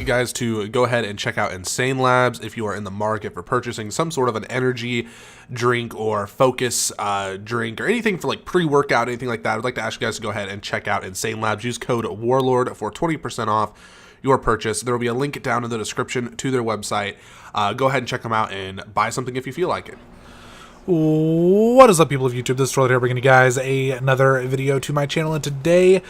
guys to go ahead and check out Insane Labs if you are in the market for purchasing some sort of an energy drink or focus drink or anything for like pre-workout, anything like that. I'd like to ask you guys to go ahead and check out Insane Labs. Use code WARLORD for 20% off your purchase. There will be a link down in the description to their website. Go ahead and check them out and buy something if you feel like it. What is up, people of YouTube? This is Troll here, bringing you guys another video to my channel, and today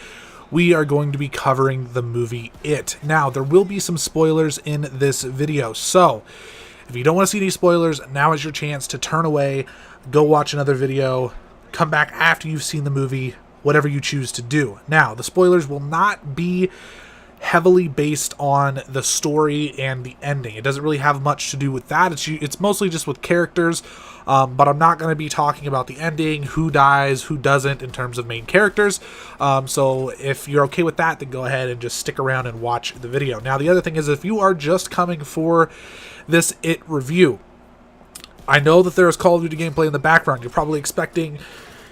we are going to be covering the movie It. Now, there will be some spoilers in this video, so if you don't want to see any spoilers, now is your chance to turn away, go watch another video, come back after you've seen the movie, whatever you choose to do. Now, the spoilers will not be heavily based on the story and the ending. It doesn't really have much to do with that. It's mostly just with characters, but I'm not going to be talking about the ending, who dies, who doesn't in terms of main characters. So if you're okay with that, then go ahead and just stick around and watch the video. Now, the other thing is, if you are just coming for this It review, I know that there is Call of Duty gameplay in the background. You're probably expecting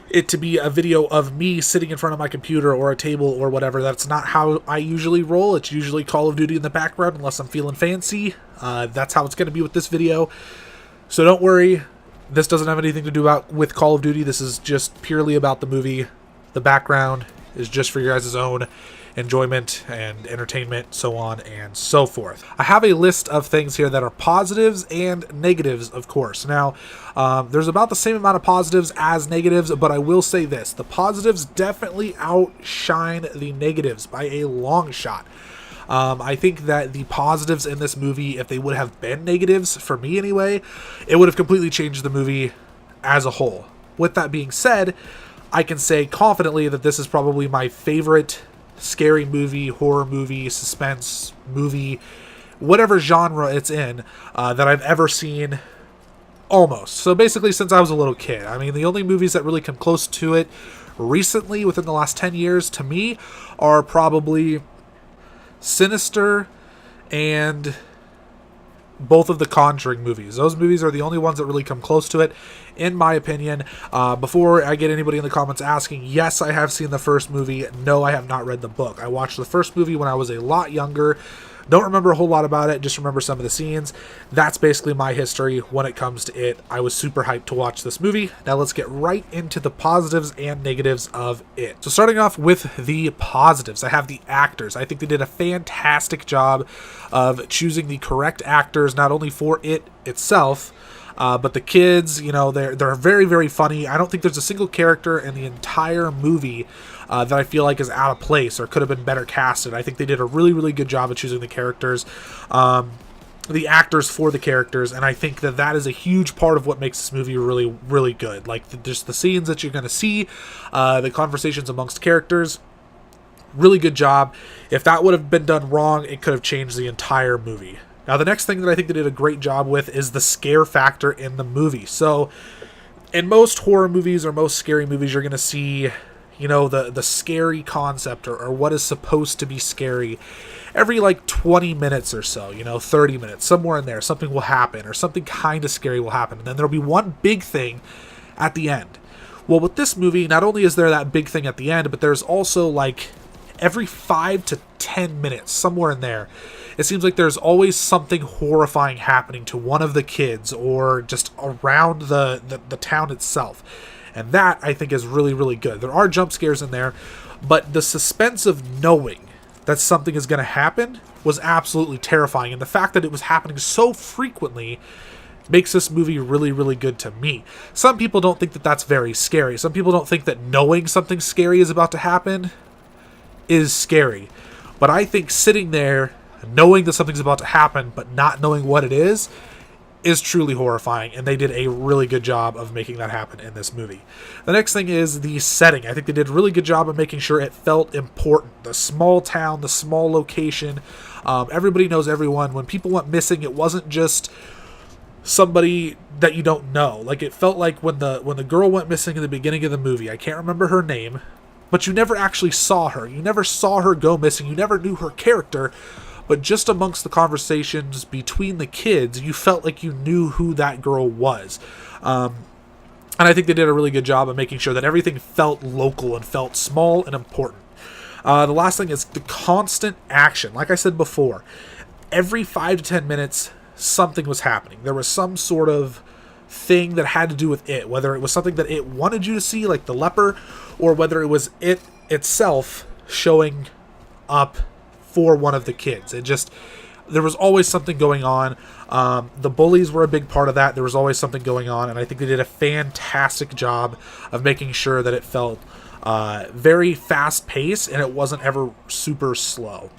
it to be a video of me sitting in front of my computer or a table or whatever. That's not how I usually roll. It's usually Call of Duty in the background unless I'm feeling fancy. That's how it's going to be with this video. So don't worry. This doesn't have anything to do with Call of Duty. This is just purely about the movie. The background is just for your guys' own enjoyment and entertainment, so on and so forth. I have a list of things here that are positives and negatives, of course. Now, there's about the same amount of positives as negatives, but I will say this. The positives definitely outshine the negatives by a long shot. I think that the positives in this movie, if they would have been negatives, for me anyway, it would have completely changed the movie as a whole. With that being said, I can say confidently that this is probably my favorite scary movie, horror movie, suspense movie, whatever genre it's in, that I've ever seen, almost. So basically since I was a little kid. I mean, the only movies that really come close to it recently, within the last 10 years, to me, are probably Sinister and both of the Conjuring movies. Those movies are the only ones that really come close to it, in my opinion. Before I get anybody in the comments asking, yes, I have seen the first movie. No, I have not read the book. I watched the first movie when I was a lot younger. Don't remember a whole lot about it, just remember some of the scenes. That's basically my history when it comes to It. I was super hyped to watch this movie. Now let's get right into the positives and negatives of It. So starting off with the positives, I have the actors. I think they did a fantastic job of choosing the correct actors, not only for It itself, but the kids, you know, they're very, very funny. I don't think there's a single character in the entire movie that I feel like is out of place or could have been better casted. I think they did a really, really good job of choosing the characters, the actors for the characters, and I think that that is a huge part of what makes this movie really, really good. Like, just the scenes that you're going to see, the conversations amongst characters, really good job. If that would have been done wrong, it could have changed the entire movie. Now, the next thing that I think they did a great job with is the scare factor in the movie. So, in most horror movies or most scary movies, you're going to see, you know, the scary concept or what is supposed to be scary every like 20 minutes or so, you know, 30 minutes, somewhere in there, something will happen or something kind of scary will happen. And then there'll be one big thing at the end. Well, with this movie, not only is there that big thing at the end, but there's also like every 5 to 10 minutes, somewhere in there, it seems like there's always something horrifying happening to one of the kids or just around the town itself. And that, I think, is really, really good. There are jump scares in there, but the suspense of knowing that something is going to happen was absolutely terrifying. And the fact that it was happening so frequently makes this movie really, really good to me. Some people don't think that that's very scary. Some people don't think that knowing something scary is about to happen is scary. But I think sitting there, knowing that something's about to happen, but not knowing what it is truly horrifying, and they did a really good job of making that happen in this movie. The next thing is the setting. I think they did a really good job of making sure it felt important. The small town, the small location, everybody knows everyone. When people went missing, it wasn't just somebody that you don't know. Like, it felt like when the girl went missing in the beginning of the movie, I can't remember her name, but you never actually saw her. You never saw her go missing. You never knew her character. But just amongst the conversations between the kids, you felt like you knew who that girl was. And I think they did a really good job of making sure that everything felt local and felt small and important. The last thing is the constant action. Like I said before, every 5 to 10 minutes, something was happening. There was some sort of thing that had to do with it, whether it was something that it wanted you to see, like the leper, or whether it was it itself showing up for one of the kids. There was always something going on. The bullies were a big part of that. There was always something going on, and I think they did a fantastic job of making sure that it felt very fast-paced and it wasn't ever super slow.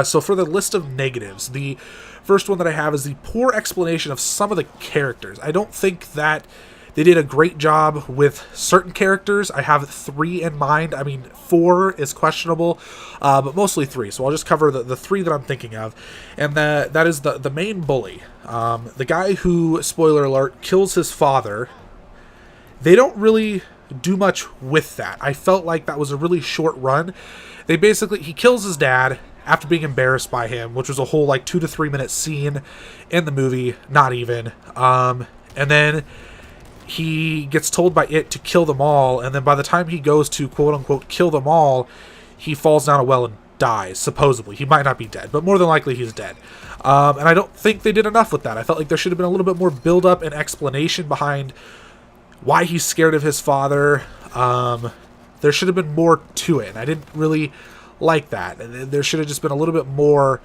So for the list of negatives, the first one that I have is the poor explanation of some of the characters. I don't think that they did a great job with certain characters. I have 3 in mind. I mean, 4 is questionable, but mostly 3. So I'll just cover the 3 that I'm thinking of. And that is the main bully. The guy who, spoiler alert, kills his father. They don't really do much with that. I felt like that was a really short run. He kills his dad after being embarrassed by him, which was a whole 2 to 3 minute scene in the movie, not even. And then he gets told by it to kill them all, and then by the time he goes to quote-unquote kill them all, he falls down a well and dies, supposedly. He might not be dead, but more than likely he's dead. And I don't think they did enough with that. I felt like there should have been a little bit more build-up and explanation behind why he's scared of his father. There should have been more to it, and I didn't really like that. There should have just been a little bit more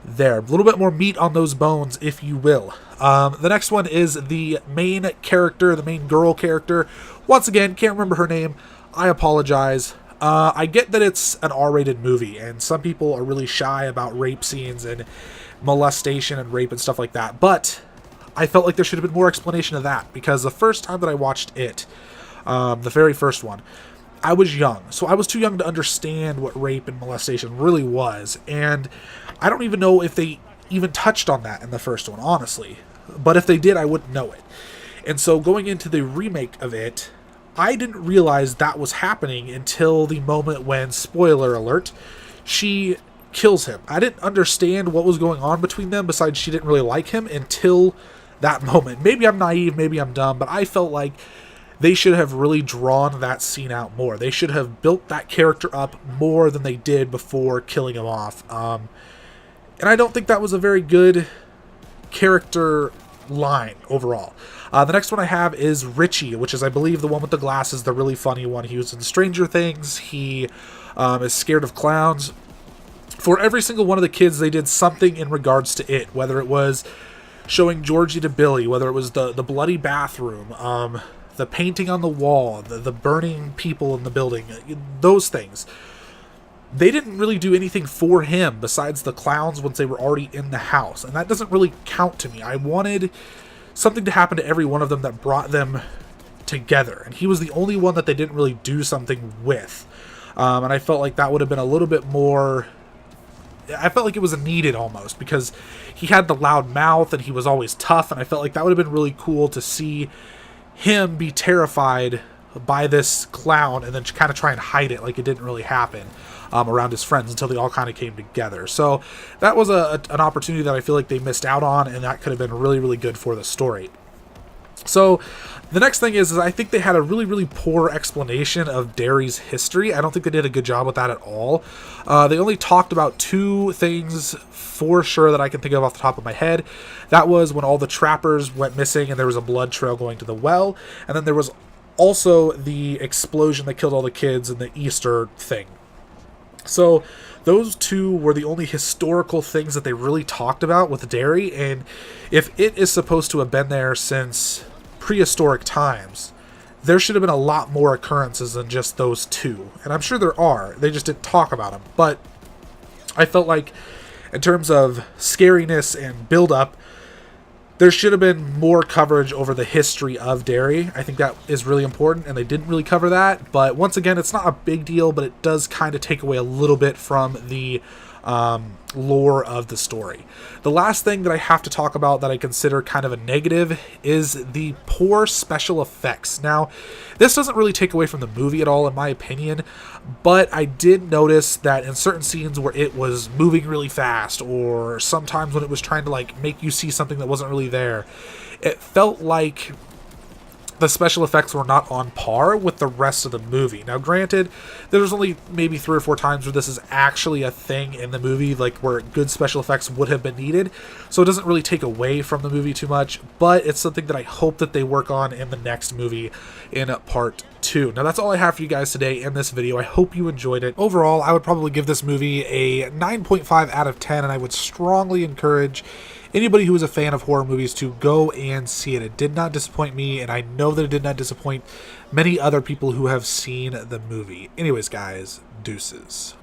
there. A little bit more meat on those bones, if you will. The next one is the main character, the main girl character. Once again, can't remember her name. I apologize. I get that it's an R-rated movie, and some people are really shy about rape scenes and molestation and rape and stuff like that, but I felt like there should have been more explanation of that, because the first time that I watched it, the very first one, I was young, so I was too young to understand what rape and molestation really was, and I don't even know if they even touched on that in the first one, honestly. But if they did, I wouldn't know it. And so going into the remake of it, I didn't realize that was happening until the moment when, spoiler alert, she kills him. I didn't understand what was going on between them, besides she didn't really like him until that moment. Maybe I'm naive, maybe I'm dumb, but I felt like they should have really drawn that scene out more. They should have built that character up more than they did before killing him off. And I don't think that was a very good character line overall. The next one I have is Richie, which is, I believe, the one with the glasses, the really funny one. He was in Stranger Things. He is scared of clowns. For every single one of the kids, they did something in regards to it, whether it was showing Georgie to Billy, whether it was the bloody bathroom, the painting on the wall, the burning people in the building, those things. They didn't really do anything for him besides the clowns once they were already in the house, and that doesn't really count to me. I wanted something to happen to every one of them that brought them together, and he was the only one that they didn't really do something with. And I felt like that would have been a little bit more... I felt like it was needed almost, because he had the loud mouth and he was always tough, and I felt like that would have been really cool to see him be terrified by this clown and then kind of try and hide it like it didn't really happen around his friends until they all kind of came together. So that was an opportunity that I feel like they missed out on, and that could have been really, really good for the story. So the next thing is I think they had a really, really poor explanation of Derry's history. I don't think they did a good job with that at all. They only talked about 2 things for sure that I can think of off the top of my head. That was when all the trappers went missing and there was a blood trail going to the well. And then there was also the explosion that killed all the kids in the Easter thing. So those 2 were the only historical things that they really talked about with Derry. And if it is supposed to have been there since prehistoric times, there should have been a lot more occurrences than just those 2. And I'm sure there are. They just didn't talk about them. But I felt like in terms of scariness and build-up, there should have been more coverage over the history of Derry. I think that is really important, and they didn't really cover that. But once again, it's not a big deal, but it does kind of take away a little bit from the lore of the story. The last thing that I have to talk about that I consider kind of a negative is the poor special effects. Now, this doesn't really take away from the movie at all, in my opinion, but I did notice that in certain scenes where it was moving really fast, or sometimes when it was trying to like make you see something that wasn't really there, it felt like the special effects were not on par with the rest of the movie. Now, granted, there's only maybe 3 or 4 times where this is actually a thing in the movie, like where good special effects would have been needed, so it doesn't really take away from the movie too much, but it's something that I hope that they work on in the next movie in part 2. Now, that's all I have for you guys today in this video. I hope you enjoyed it. Overall, I would probably give this movie a 9.5 out of 10, and I would strongly encourage anybody who is a fan of horror movies to go and see it. It did not disappoint me, and I know that it did not disappoint many other people who have seen the movie. Anyways, guys, deuces.